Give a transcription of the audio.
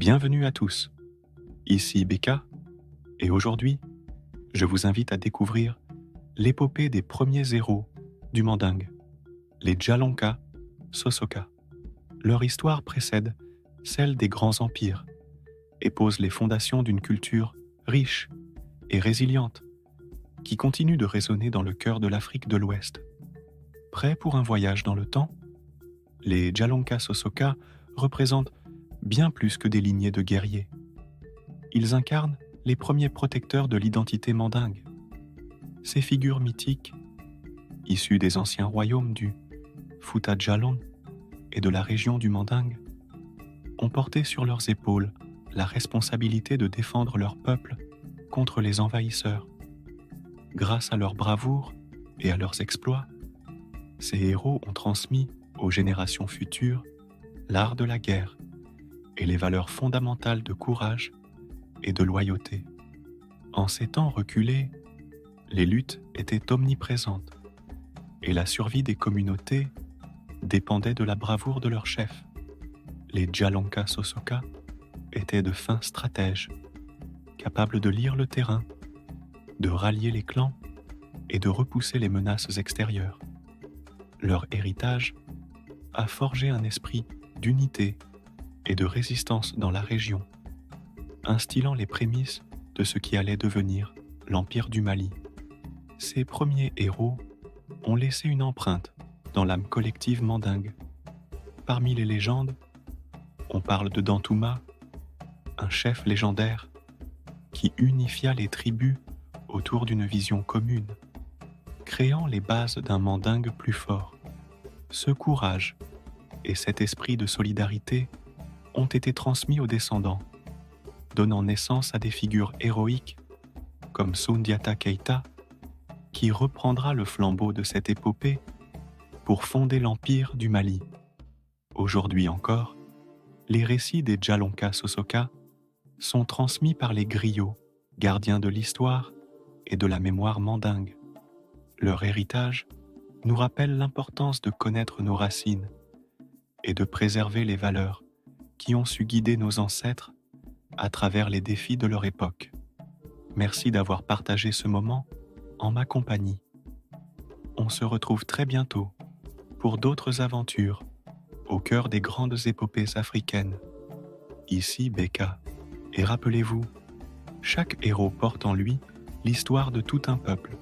Bienvenue à tous, ici Beka, et aujourd'hui, je vous invite à découvrir l'épopée des premiers héros du Mandingue, les Djalonka Sosoka. Leur histoire précède celle des grands empires et pose les fondations d'une culture riche et résiliente qui continue de résonner dans le cœur de l'Afrique de l'Ouest. Prêts pour un voyage dans le temps, les Djalonka Sosoka représentent bien plus que des lignées de guerriers. Ils incarnent les premiers protecteurs de l'identité mandingue. Ces figures mythiques, issues des anciens royaumes du Fouta Djalon et de la région du Mandingue, ont porté sur leurs épaules la responsabilité de défendre leur peuple contre les envahisseurs. Grâce à leur bravoure et à leurs exploits, ces héros ont transmis aux générations futures l'art de la guerre et les valeurs fondamentales de courage et de loyauté. En ces temps reculés, les luttes étaient omniprésentes et la survie des communautés dépendait de la bravoure de leurs chefs. Les Djalonka Sosoka étaient de fins stratèges, capables de lire le terrain, de rallier les clans et de repousser les menaces extérieures. Leur héritage a forgé un esprit d'unité et de résistance dans la région, instillant les prémices de ce qui allait devenir l'Empire du Mali. Ces premiers héros ont laissé une empreinte dans l'âme collective mandingue. Parmi les légendes, on parle de Dantouma, un chef légendaire qui unifia les tribus autour d'une vision commune, créant les bases d'un mandingue plus fort. Ce courage et cet esprit de solidarité ont été transmis aux descendants, donnant naissance à des figures héroïques comme Soundiata Keita, qui reprendra le flambeau de cette épopée pour fonder l'Empire du Mali. Aujourd'hui encore, les récits des Djalonka Sosoka sont transmis par les griots, gardiens de l'histoire et de la mémoire mandingue. Leur héritage nous rappelle l'importance de connaître nos racines et de préserver les valeurs qui ont su guider nos ancêtres à travers les défis de leur époque. Merci d'avoir partagé ce moment en ma compagnie. On se retrouve très bientôt pour d'autres aventures au cœur des grandes épopées africaines. Ici Beka, et rappelez-vous, chaque héros porte en lui l'histoire de tout un peuple.